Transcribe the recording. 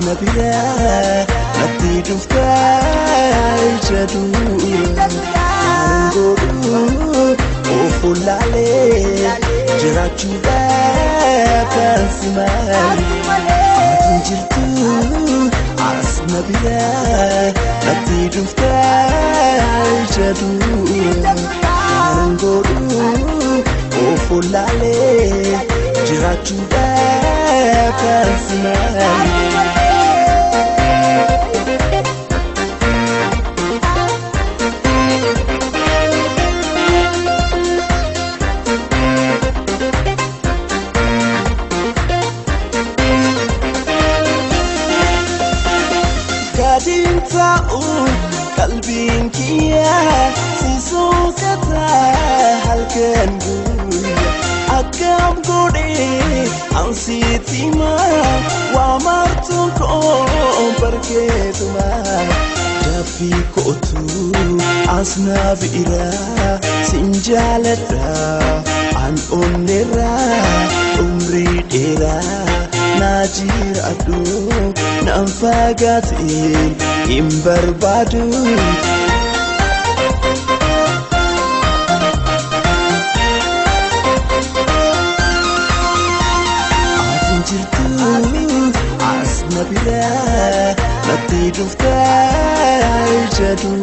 Nabila natti duftai jadu Angodu ofulale jirachu kansimali Atunjirtu as Nabila natti duftai jadu Angodu ofulale jirachu kansimali Ta'un qalbiin kiyya sisukata halkan guyya akkam godhee ansiitima waa martuun koo barkeetuma dafii kootu asnaaf iraa sin jaaladha an onneerraa umrii dheeraa Najir adu namfagatin imbarbadu Atunjirtu as Nabila natti duftai jadu